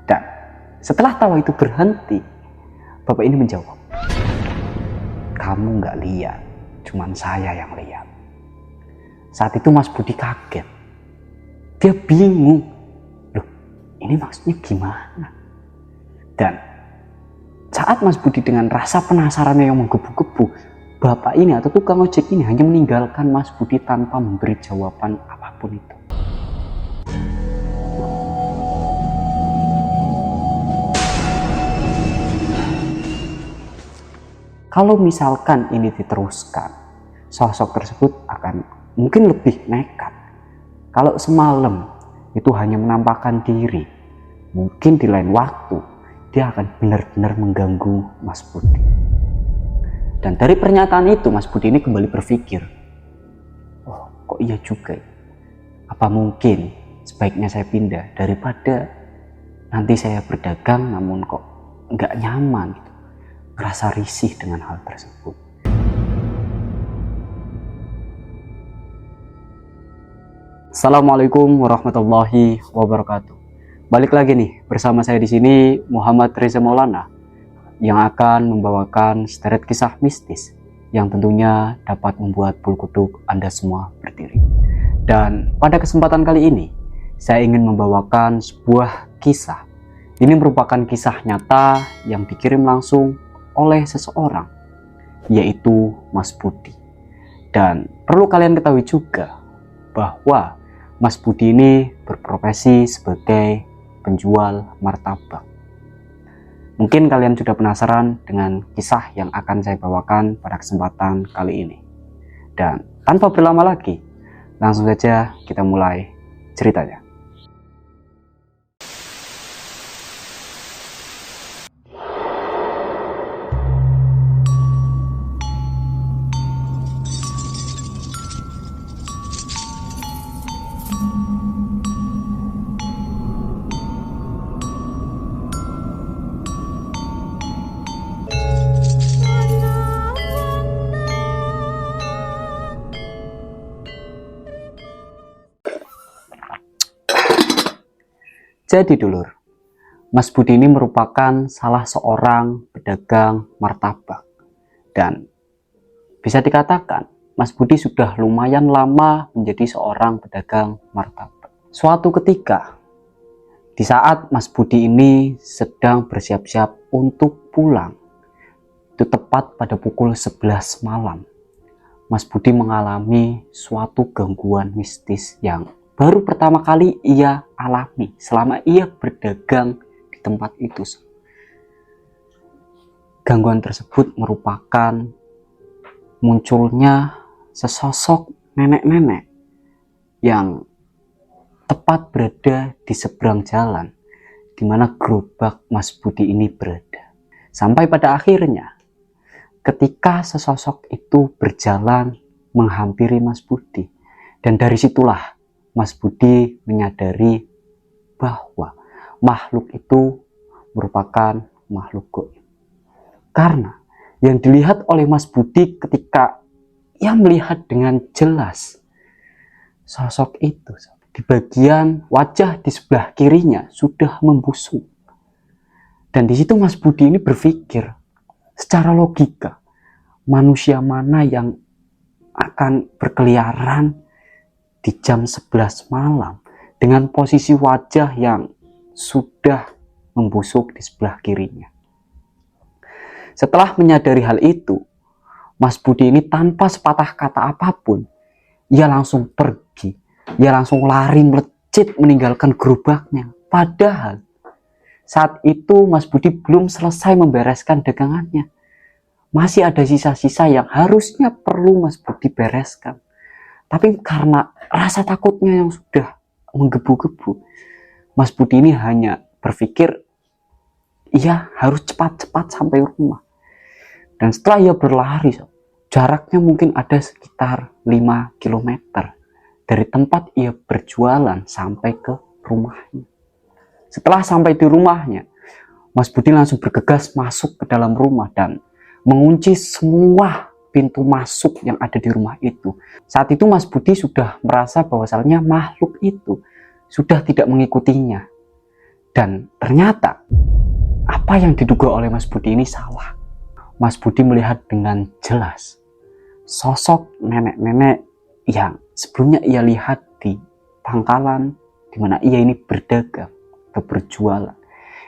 Dan setelah tawa itu berhenti, bapak ini menjawab, kamu nggak lihat, cuman saya yang lihat. Saat itu Mas Budi kaget. Dia bingung. Loh, ini maksudnya gimana? Dan saat Mas Budi dengan rasa penasarannya yang menggebu-gebu, bapak ini atau tukang ojek ini hanya meninggalkan Mas Budi tanpa memberi jawaban apapun itu. Kalau misalkan ini diteruskan, sosok tersebut akan mungkin lebih nekat. Kalau semalam itu hanya menampakkan diri, mungkin di lain waktu dia akan benar-benar mengganggu Mas Budi. Dan dari pernyataan itu Mas Budi ini kembali berpikir, oh kok iya juga ya? Apa mungkin sebaiknya saya pindah daripada nanti saya berdagang namun kok nggak nyaman gitu, merasa risih dengan hal tersebut. Assalamualaikum warahmatullahi wabarakatuh. Balik lagi nih bersama saya di sini Muhammad Reza Maulana yang akan membawakan sederet kisah mistis yang tentunya dapat membuat bulu kuduk Anda semua berdiri. Dan pada kesempatan kali ini saya ingin membawakan sebuah kisah. Ini merupakan kisah nyata yang dikirim langsung oleh seseorang, yaitu Mas Budi. Dan perlu kalian ketahui juga bahwa Mas Budi ini berprofesi sebagai penjual martabak. Mungkin kalian sudah penasaran dengan kisah yang akan saya bawakan pada kesempatan kali ini. Dan tanpa berlama lagi, langsung saja kita mulai ceritanya. Jadi dulur, Mas Budi ini merupakan salah seorang pedagang martabak. Dan bisa dikatakan Mas Budi sudah lumayan lama menjadi seorang pedagang martabak. Suatu ketika, di saat Mas Budi ini sedang bersiap-siap untuk pulang, itu tepat pada pukul 11 malam, Mas Budi mengalami suatu gangguan mistis yang baru pertama kali ia alami selama ia berdagang di tempat itu. Gangguan tersebut merupakan munculnya sesosok nenek-nenek yang tepat berada di seberang jalan di mana gerobak Mas Budi ini berada. Sampai pada akhirnya ketika sesosok itu berjalan menghampiri Mas Budi, dan dari situlah Mas Budi menyadari bahwa makhluk itu merupakan makhluk gaib. Karena yang dilihat oleh Mas Budi ketika ia melihat dengan jelas sosok itu, di bagian wajah di sebelah kirinya sudah membusuk. Dan di situ Mas Budi ini berpikir secara logika, manusia mana yang akan berkeliaran di jam 11 malam dengan posisi wajah yang sudah membusuk di sebelah kirinya. Setelah menyadari hal itu, Mas Budi ini tanpa sepatah kata apapun, ia langsung pergi, ia langsung lari melecit meninggalkan gerobaknya. Padahal saat itu Mas Budi belum selesai membereskan dagangannya. Masih ada sisa-sisa yang harusnya perlu Mas Budi bereskan. Tapi karena rasa takutnya yang sudah menggebu-gebu, Mas Budi ini hanya berpikir ia harus cepat-cepat sampai rumah. Dan setelah ia berlari, jaraknya mungkin ada sekitar 5 km dari tempat ia berjualan sampai ke rumahnya. Setelah sampai di rumahnya, Mas Budi langsung bergegas masuk ke dalam rumah dan mengunci semua pintu masuk yang ada di rumah itu. Saat itu Mas Budi sudah merasa bahwasannya makhluk itu sudah tidak mengikutinya. Dan ternyata apa yang diduga oleh Mas Budi ini salah. Mas Budi melihat dengan jelas sosok nenek-nenek yang sebelumnya ia lihat di pangkalan di mana ia ini berdagang atau berjualan.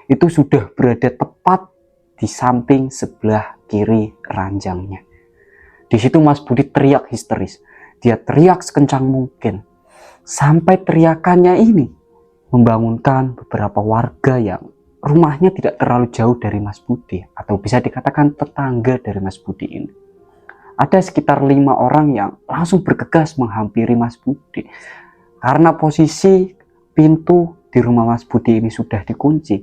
Itu sudah berada tepat di samping sebelah kiri ranjangnya. Di situ Mas Budi teriak histeris. Dia teriak sekencang mungkin. Sampai teriakannya ini membangunkan beberapa warga yang rumahnya tidak terlalu jauh dari Mas Budi, atau bisa dikatakan tetangga dari Mas Budi ini. Ada sekitar 5 orang yang langsung bergegas menghampiri Mas Budi. Karena posisi pintu di rumah Mas Budi ini sudah dikunci.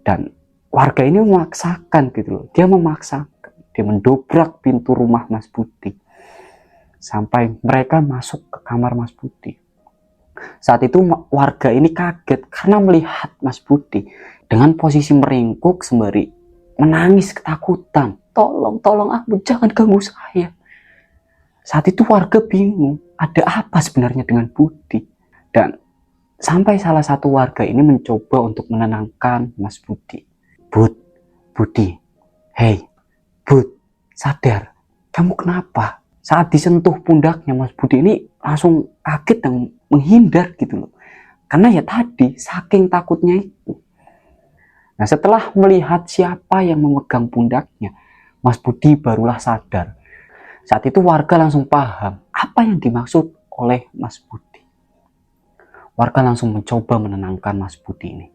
Dan warga ini memaksakan gitu loh. Dia memaksakan. Dia mendobrak pintu rumah Mas Budi. Sampai mereka masuk ke kamar Mas Budi. Saat itu warga ini kaget karena melihat Mas Budi dengan posisi meringkuk sembari menangis ketakutan. Tolong aku, jangan ganggu saya. Saat itu warga bingung, ada apa sebenarnya dengan Budi. Dan sampai salah satu warga ini mencoba untuk menenangkan Mas Budi. Budi, hei, Bud, sadar, kamu kenapa? Saat disentuh pundaknya Mas Budi ini langsung kaget dan menghindar gitu loh. Karena ya tadi, saking takutnya itu. Nah, setelah melihat siapa yang memegang pundaknya, Mas Budi barulah sadar. Saat itu warga langsung paham apa yang dimaksud oleh Mas Budi. Warga langsung mencoba menenangkan Mas Budi ini.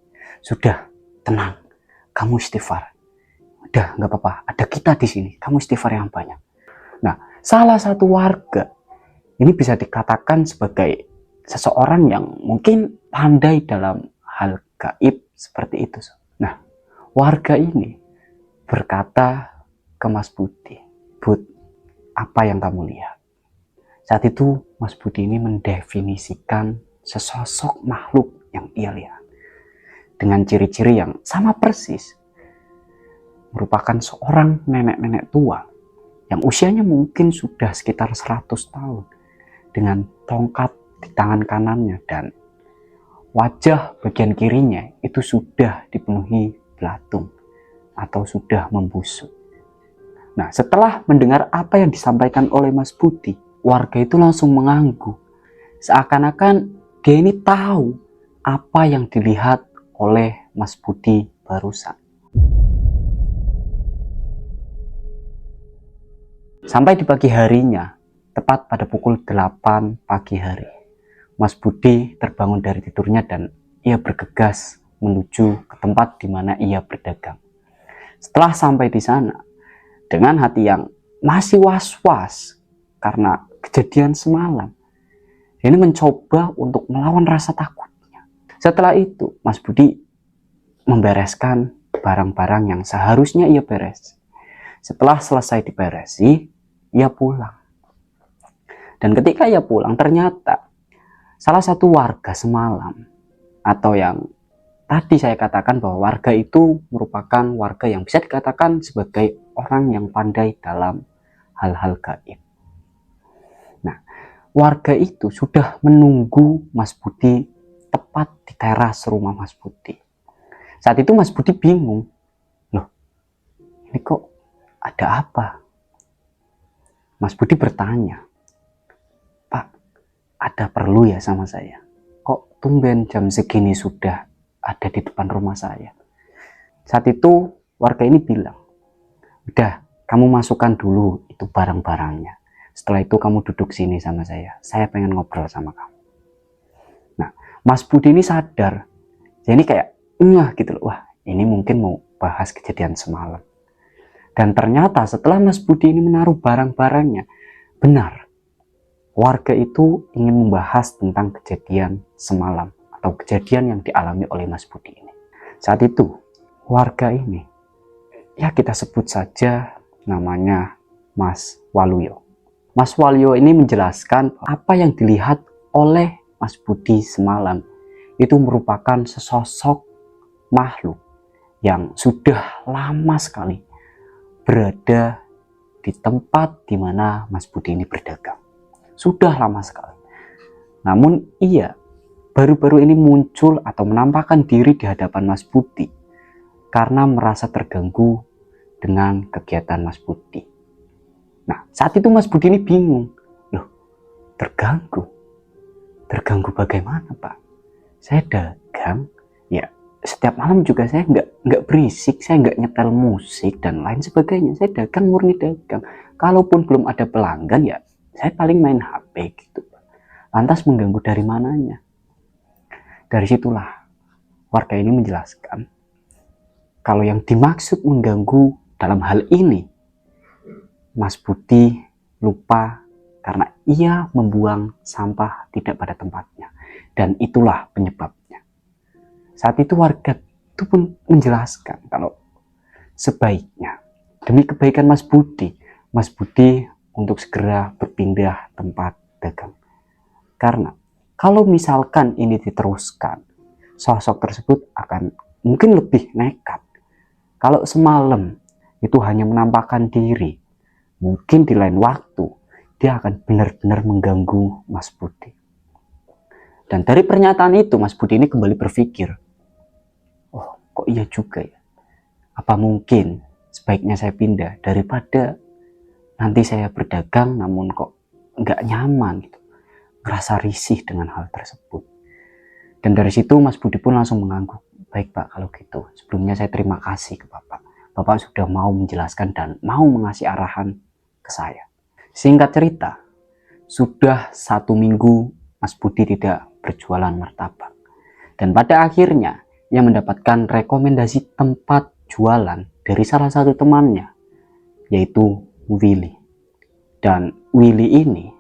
Sudah, tenang, kamu istighfar. Udah, nggak apa-apa, ada kita di sini, kamu istighfar yang banyak. Nah, salah satu warga ini bisa dikatakan sebagai seseorang yang mungkin pandai dalam hal gaib seperti itu. Nah, warga ini berkata ke Mas Budi, Bud, apa yang kamu lihat? Saat itu Mas Budi ini mendefinisikan sesosok makhluk yang ia lihat dengan ciri-ciri yang sama persis. Merupakan seorang nenek-nenek tua yang usianya mungkin sudah sekitar 100 tahun dengan tongkat di tangan kanannya, dan wajah bagian kirinya itu sudah dipenuhi belatung atau sudah membusuk. Nah, setelah mendengar apa yang disampaikan oleh Mas Budi, warga itu langsung mengangguk. Seakan-akan dia ini tahu apa yang dilihat oleh Mas Budi barusan. Sampai di pagi harinya, tepat pada pukul 8 pagi hari, Mas Budi terbangun dari tidurnya dan ia bergegas menuju ke tempat di mana ia berdagang. Setelah sampai di sana, dengan hati yang masih was-was karena kejadian semalam, ini mencoba untuk melawan rasa takutnya. Setelah itu, Mas Budi membereskan barang-barang yang seharusnya ia beres. Setelah selesai diberesi, ia pulang. Dan ketika ia pulang, ternyata salah satu warga semalam, atau yang tadi saya katakan bahwa warga itu merupakan warga yang bisa dikatakan sebagai orang yang pandai dalam hal-hal gaib. Nah, warga itu sudah menunggu Mas Budi tepat di teras rumah Mas Budi. Saat itu Mas Budi bingung, loh, ini kok ada apa? Mas Budi bertanya, Pak, ada perlu ya sama saya? Kok tumben jam segini sudah ada di depan rumah saya? Saat itu warga ini bilang, udah, kamu masukkan dulu itu barang-barangnya. Setelah itu kamu duduk sini sama saya pengen ngobrol sama kamu. Nah, Mas Budi ini sadar, jadi kayak gitu loh, wah ini mungkin mau bahas kejadian semalam. Dan ternyata setelah Mas Budi ini menaruh barang-barangnya, benar, warga itu ingin membahas tentang kejadian semalam atau kejadian yang dialami oleh Mas Budi ini. Saat itu warga ini, ya kita sebut saja namanya Mas Waluyo. Mas Waluyo ini menjelaskan apa yang dilihat oleh Mas Budi semalam itu merupakan sesosok makhluk yang sudah lama sekali berada di tempat di mana Mas Budi ini berdagang. Sudah lama sekali. Namun ia baru-baru ini muncul atau menampakkan diri di hadapan Mas Budi karena merasa terganggu dengan kegiatan Mas Budi. Nah, saat itu Mas Budi ini bingung. Loh, terganggu? Terganggu bagaimana, Pak? Saya dagang, ya setiap malam juga saya nggak berisik, saya nggak nyetel musik dan lain sebagainya. Saya dagang, murni dagang. Kalaupun belum ada pelanggan, ya saya paling main HP gitu, Pak. Lantas mengganggu dari mananya? Dari situlah warga ini menjelaskan kalau yang dimaksud mengganggu dalam hal ini, Mas Budi lupa karena ia membuang sampah tidak pada tempatnya. Dan itulah penyebabnya. Saat itu warga itu pun menjelaskan kalau sebaiknya demi kebaikan Mas Budi untuk segera berpindah tempat dagang. Karena kalau misalkan ini diteruskan, sosok tersebut akan mungkin lebih nekat. Kalau semalam itu hanya menampakkan diri, mungkin di lain waktu dia akan benar-benar mengganggu Mas Budi. Dan dari pernyataan itu Mas Budi ini kembali berpikir, oh kok iya juga ya, apa mungkin sebaiknya saya pindah daripada nanti saya berdagang namun kok nggak nyaman gitu, ngerasa risih dengan hal tersebut. Dan dari situ Mas Budi pun langsung mengangguk, baik Pak kalau gitu, sebelumnya saya terima kasih ke Bapak sudah mau menjelaskan dan mau mengasih arahan ke saya. Singkat cerita, sudah 1 minggu Mas Budi tidak berjualan martabak. Dan pada akhirnya ia mendapatkan rekomendasi tempat jualan dari salah satu temannya, yaitu Willy. Dan Willy ini,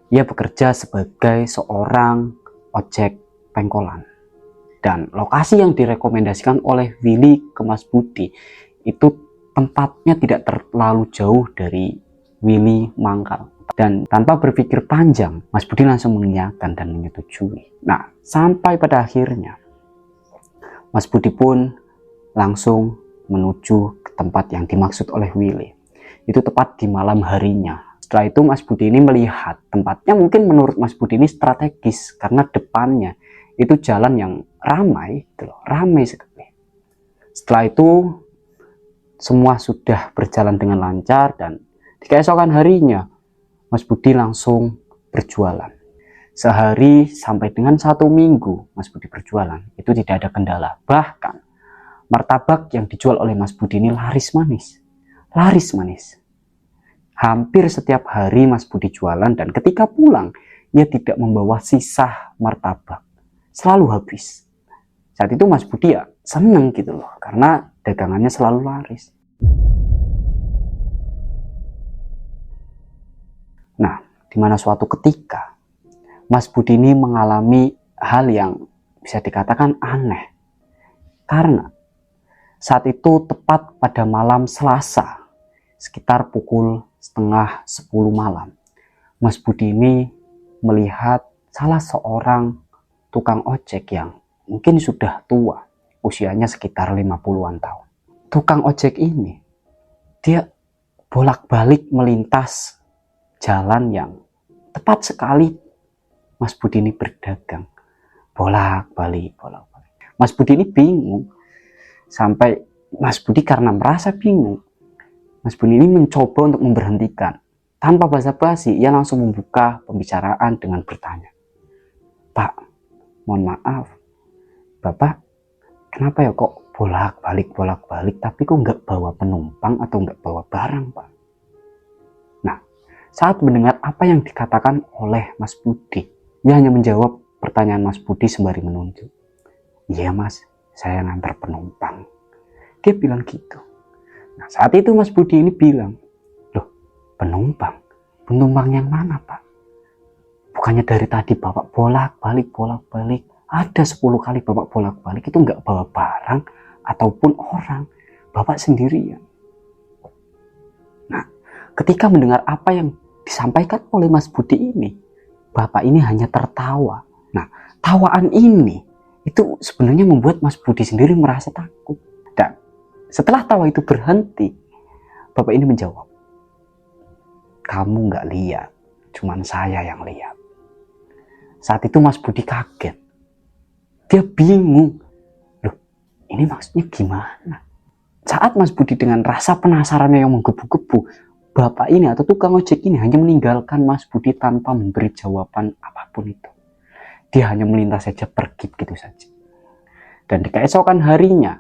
ia bekerja sebagai seorang ojek pengkolan. Dan lokasi yang direkomendasikan oleh Willy ke Mas Budi, itu tempatnya tidak terlalu jauh dari Willy mangkal. Dan tanpa berpikir panjang, Mas Budi langsung mengiyakan dan menyetujui. Nah, sampai pada akhirnya, Mas Budi pun langsung menuju ke tempat yang dimaksud oleh Willy. Itu tepat di malam harinya. Setelah itu Mas Budi ini melihat tempatnya mungkin menurut Mas Budi ini strategis. Karena depannya itu jalan yang ramai, ramai sekali. Setelah itu, semua sudah berjalan dengan lancar dan di keesokan harinya, Mas Budi langsung berjualan. Sehari sampai dengan 1 minggu Mas Budi berjualan, itu tidak ada kendala. Bahkan martabak yang dijual oleh Mas Budi ini laris manis. Laris manis. Hampir setiap hari Mas Budi jualan dan ketika pulang, ia tidak membawa sisa martabak. Selalu habis. Saat itu Mas Budi ya seneng gitu loh, karena dagangannya selalu laris. Nah, di mana suatu ketika Mas Budi ini mengalami hal yang bisa dikatakan aneh. Karena saat itu tepat pada malam Selasa, sekitar pukul 9:30 malam, Mas Budi ini melihat salah seorang tukang ojek yang mungkin sudah tua, usianya sekitar 50-an tahun. Tukang ojek ini, dia bolak-balik melintas jalan yang tepat sekali Mas Budi ini berdagang. Bolak-balik. Mas Budi ini bingung. Sampai Mas Budi karena merasa bingung, Mas Budi ini mencoba untuk memberhentikan. Tanpa basa-basi, ia langsung membuka pembicaraan dengan bertanya, Pak, mohon maaf, Bapak kenapa ya kok bolak-balik, tapi kok nggak bawa penumpang atau nggak bawa barang, Pak? Saat mendengar apa yang dikatakan oleh Mas Budi, ia hanya menjawab pertanyaan Mas Budi sembari menunjuk. Iya Mas, saya ngantar penumpang. Dia bilang gitu. Nah, saat itu Mas Budi ini bilang, loh penumpang? Penumpang yang mana Pak? Bukannya dari tadi Bapak bolak-balik. Ada 10 kali Bapak bolak-balik itu nggak bawa barang ataupun orang. Bapak sendirian. Nah, ketika mendengar apa yang disampaikan oleh Mas Budi ini, Bapak ini hanya tertawa. Nah, tawaan ini itu sebenarnya membuat Mas Budi sendiri merasa takut. Dan setelah tawa itu berhenti, Bapak ini menjawab, kamu nggak lihat, cuman saya yang lihat. Saat itu Mas Budi kaget. Dia bingung. Loh, ini maksudnya gimana? Saat Mas Budi dengan rasa penasarannya yang menggebu-gebu, bapak ini atau tukang ojek ini hanya meninggalkan Mas Budi tanpa memberi jawaban apapun itu. Dia hanya melintas saja, pergi begitu saja. Dan di keesokan harinya,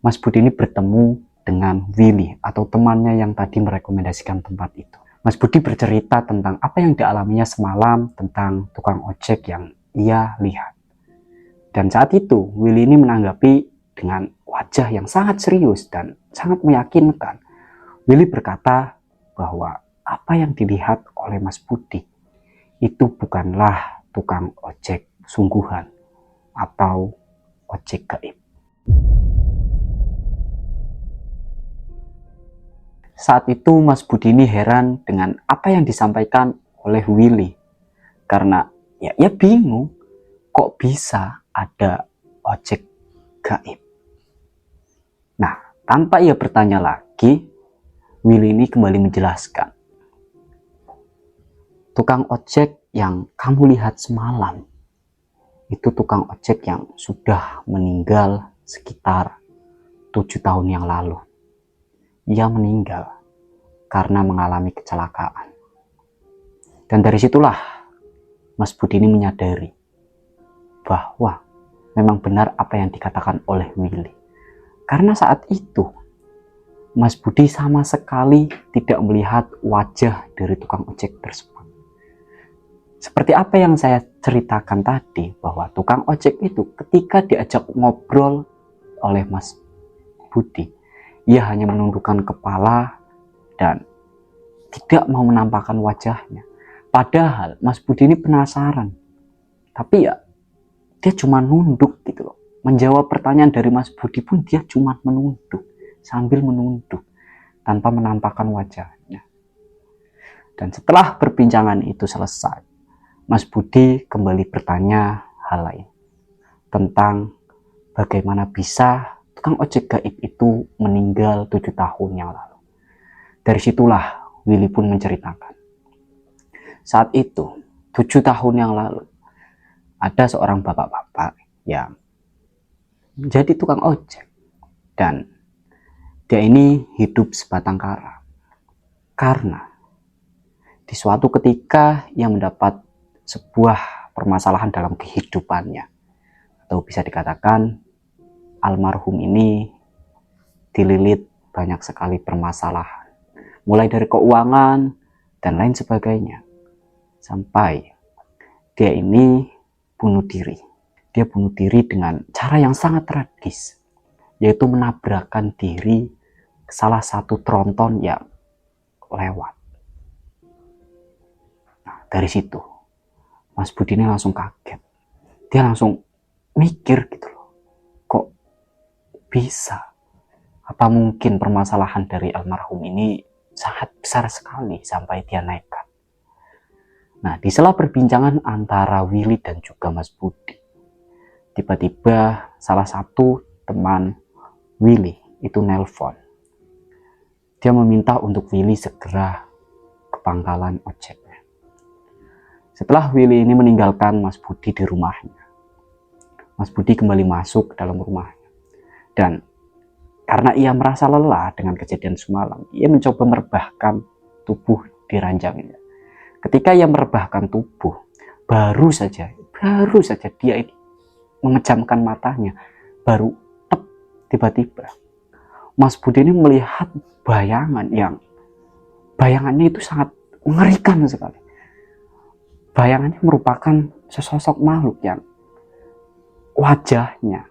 Mas Budi ini bertemu dengan Willy atau temannya yang tadi merekomendasikan tempat itu. Mas Budi bercerita tentang apa yang dialaminya semalam, tentang tukang ojek yang ia lihat. Dan saat itu Willy ini menanggapi dengan wajah yang sangat serius dan sangat meyakinkan. Willy berkata bahwa apa yang dilihat oleh Mas Budi itu bukanlah tukang ojek sungguhan atau ojek gaib. Saat itu Mas Budi ini heran dengan apa yang disampaikan oleh Willy. Karena ya bingung, kok bisa ada ojek gaib. Nah, tanpa ia bertanya lagi, Willy ini kembali menjelaskan. Tukang ojek yang kamu lihat semalam, itu tukang ojek yang sudah meninggal sekitar 7 tahun yang lalu. Ia meninggal karena mengalami kecelakaan. Dan dari situlah Mas Budi ini menyadari bahwa memang benar apa yang dikatakan oleh Willy. Karena saat itu Mas Budi sama sekali tidak melihat wajah dari tukang ojek tersebut. Seperti apa yang saya ceritakan tadi, bahwa tukang ojek itu ketika diajak ngobrol oleh Mas Budi, ia hanya menundukkan kepala dan tidak mau menampakkan wajahnya. Padahal Mas Budi ini penasaran. Tapi ya, dia cuma nunduk gitu loh. Menjawab pertanyaan dari Mas Budi pun dia cuma menunduk. Sambil menunduk. Tanpa menampakkan wajahnya. Dan setelah perbincangan itu selesai, Mas Budi kembali bertanya hal lain. Tentang bagaimana bisa tukang ojek gaib itu meninggal 7 tahun yang lalu. Dari situlah Willy pun menceritakan. Saat itu, 7 tahun yang lalu, ada seorang bapak-bapak yang jadi tukang ojek. Dan dia ini hidup sebatang kara. Karena di suatu ketika ia mendapat sebuah permasalahan dalam kehidupannya. Atau bisa dikatakan almarhum ini dililit banyak sekali permasalahan. Mulai dari keuangan dan lain sebagainya. Sampai dia ini bunuh diri. Dia bunuh diri dengan cara yang sangat tragis. Yaitu menabrakkan diri ke salah satu tronton yang lewat. Nah, dari situ Mas Budi ini langsung kaget. Dia langsung mikir gitu loh. Kok bisa? Apa mungkin permasalahan dari almarhum ini sangat besar sekali sampai dia nekat? Nah, di sela perbincangan antara Willy dan juga Mas Budi, tiba-tiba salah satu teman Willy itu nelpon. Dia meminta untuk Willy segera ke pangkalan ojeknya. Setelah Willy ini meninggalkan Mas Budi di rumahnya, Mas Budi kembali masuk dalam rumahnya. Dan karena ia merasa lelah dengan kejadian semalam, ia mencoba merebahkan tubuh di ranjangnya. Ketika ia merebahkan tubuh, baru saja dia ini memejamkan matanya. Baru tiba-tiba Mas Budi ini melihat bayangannya itu sangat mengerikan sekali. Bayangannya merupakan sesosok makhluk yang wajahnya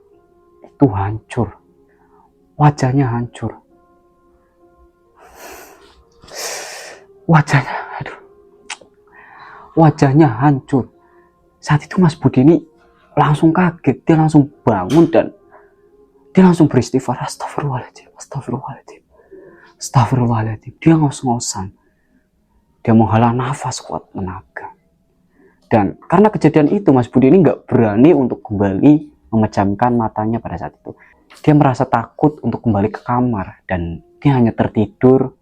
itu hancur. Wajahnya hancur. Wajahnya hancur. Saat itu Mas Budi ini langsung kaget. Dia langsung bangun dan dia langsung beristighfar. Astagfirullahaladzim. Dia ngos-ngosan. Dia menghala nafas kuat tenaga. Dan karena kejadian itu, Mas Budi ini nggak berani untuk kembali memejamkan matanya pada saat itu. Dia merasa takut untuk kembali ke kamar dan dia hanya tertidur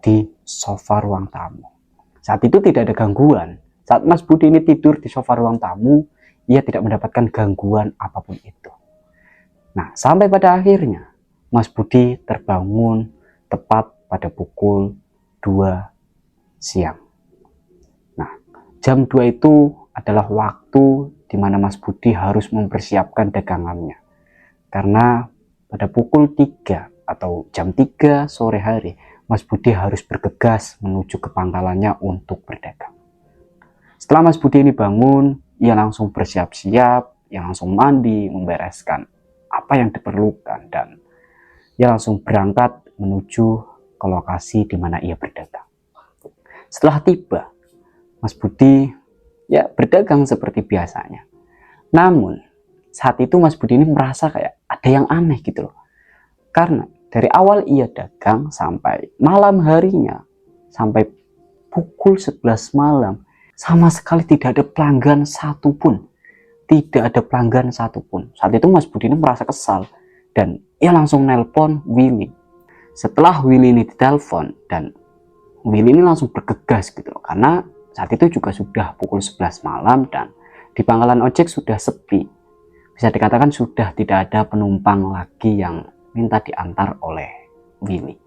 di sofa ruang tamu. Saat itu tidak ada gangguan. Saat Mas Budi ini tidur di sofa ruang tamu, ia tidak mendapatkan gangguan apapun itu. Nah, sampai pada akhirnya Mas Budi terbangun tepat pada pukul 2 siang. Nah, jam 2 itu adalah waktu di mana Mas Budi harus mempersiapkan dagangannya. Karena pada pukul 3 atau jam 3 sore hari, Mas Budi harus bergegas menuju ke pangkalannya untuk berdagang. Setelah Mas Budi ini bangun, ia langsung bersiap-siap, ia langsung mandi, membereskan apa yang diperlukan, dan ia langsung berangkat menuju ke lokasi di mana ia berdagang. Setelah tiba, Mas Budi ya berdagang seperti biasanya. Namun saat itu Mas Budi ini merasa kayak ada yang aneh gitu loh. Karena dari awal ia dagang sampai malam harinya, sampai pukul 11 malam, sama sekali tidak ada pelanggan satupun. Tidak ada pelanggan satupun. Saat itu Mas Budi ini merasa kesal dan ia langsung nelpon Willy. Setelah Willy ini ditelepon, dan Willy ini langsung bergegas gitu loh, karena saat itu juga sudah pukul 11 malam dan di pangkalan ojek sudah sepi. Bisa dikatakan sudah tidak ada penumpang lagi yang minta diantar oleh Willy.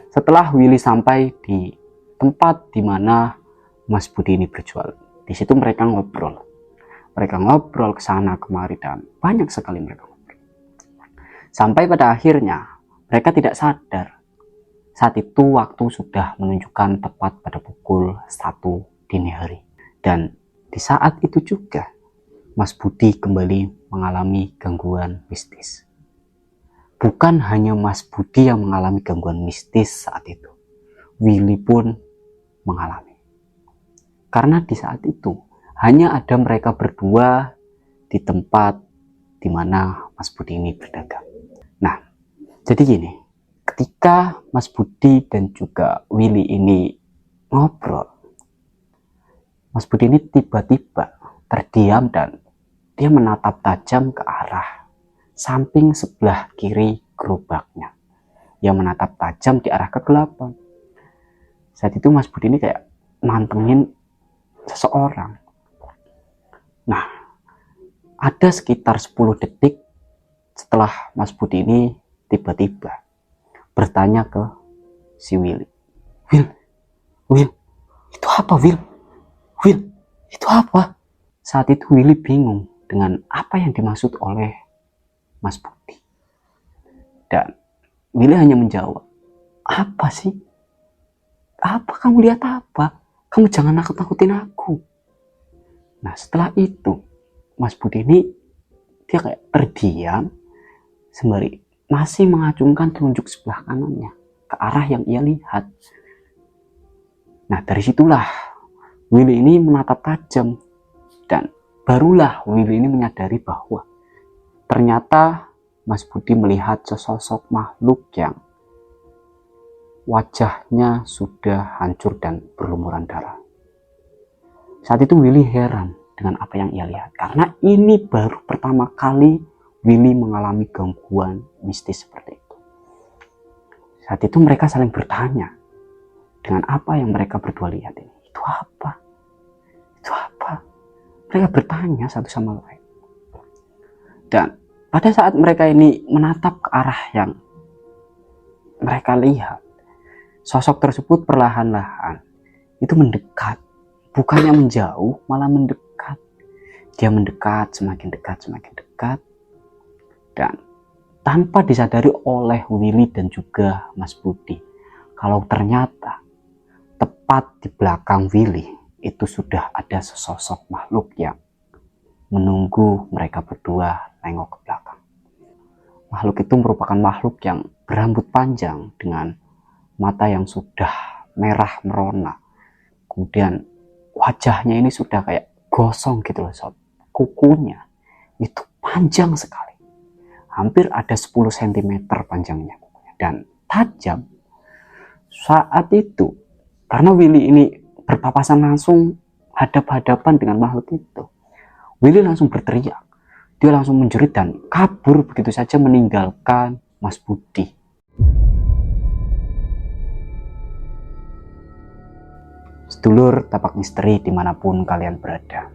Setelah Willy sampai di tempat di mana Mas Budi ini berjual, di situ mereka ngobrol. Mereka ngobrol ke sana kemari dan banyak sekali mereka ngobrol. Sampai pada akhirnya mereka tidak sadar. Saat itu waktu sudah menunjukkan tepat pada pukul 1 dini hari. Dan di saat itu juga Mas Budi kembali mengalami gangguan mistis. Bukan hanya Mas Budi yang mengalami gangguan mistis saat itu, Willy pun mengalami. Karena di saat itu hanya ada mereka berdua di tempat di mana Mas Budi ini berdagang. Nah, jadi gini, ketika Mas Budi dan juga Willy ini ngobrol, Mas Budi ini tiba-tiba terdiam dan dia menatap tajam ke arah samping sebelah kiri gerobaknya. Dia menatap tajam di arah kegelapan. Saat itu Mas Budi ini kayak mantengin seseorang. Nah, ada sekitar 10 detik setelah Mas Budi ini tiba-tiba bertanya ke si Willy. Will, itu apa Will? Will, itu apa? Saat itu Willy bingung dengan apa yang dimaksud oleh Mas Budi. Dan Willy hanya menjawab, apa sih? Apa kamu lihat apa? Kamu jangan nakut-nakutin aku. Nah, setelah itu Mas Budi ini dia kayak terdiam sembari masih mengacungkan telunjuk sebelah kanannya ke arah yang ia lihat. Nah, dari situlah Willy ini menatap tajam, dan barulah Willy ini menyadari bahwa ternyata Mas Budi melihat sesosok makhluk yang wajahnya sudah hancur dan berlumuran darah. Saat itu Willy heran dengan apa yang ia lihat, karena ini baru pertama kali Willy mengalami gangguan mistis seperti itu. Saat itu mereka saling bertanya dengan apa yang mereka berdua lihat ini. Itu apa? Itu apa? Mereka bertanya satu sama lain. Dan pada saat mereka ini menatap ke arah yang mereka lihat, sosok tersebut perlahan-lahan itu mendekat. Bukannya menjauh, malah mendekat. Dia mendekat, semakin dekat, semakin dekat. Dan tanpa disadari oleh Willy dan juga Mas Budi, kalau ternyata tepat di belakang Willy itu sudah ada sesosok makhluk yang menunggu mereka berdua nengok ke belakang. Makhluk itu merupakan makhluk yang berambut panjang dengan mata yang sudah merah merona. Kemudian wajahnya ini sudah kayak gosong gitu loh sob. Kukunya itu panjang sekali. Hampir ada 10 cm panjangnya kukunya. Dan tajam. Saat itu, karena Willy ini berpapasan langsung hadap-hadapan dengan makhluk itu, Willy langsung berteriak. Dia langsung menjerit dan kabur begitu saja meninggalkan Mas Budi. sedulur tapak misteri dimanapun kalian berada.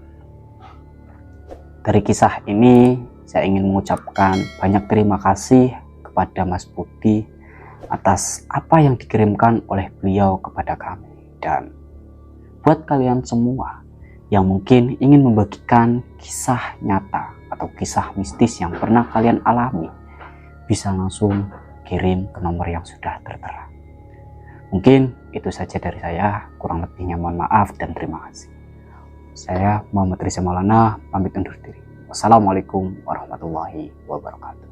Dari kisah ini saya ingin mengucapkan banyak terima kasih kepada Mas Budi atas apa yang dikirimkan oleh beliau kepada kami. Dan buat kalian semua yang mungkin ingin membagikan kisah nyata atau kisah mistis yang pernah kalian alami, bisa langsung kirim ke nomor yang sudah tertera. Mungkin itu saja dari saya, kurang lebihnya mohon maaf dan terima kasih. Saya Muhammad Riza Maulana, pamit undur diri. Wassalamualaikum warahmatullahi wabarakatuh.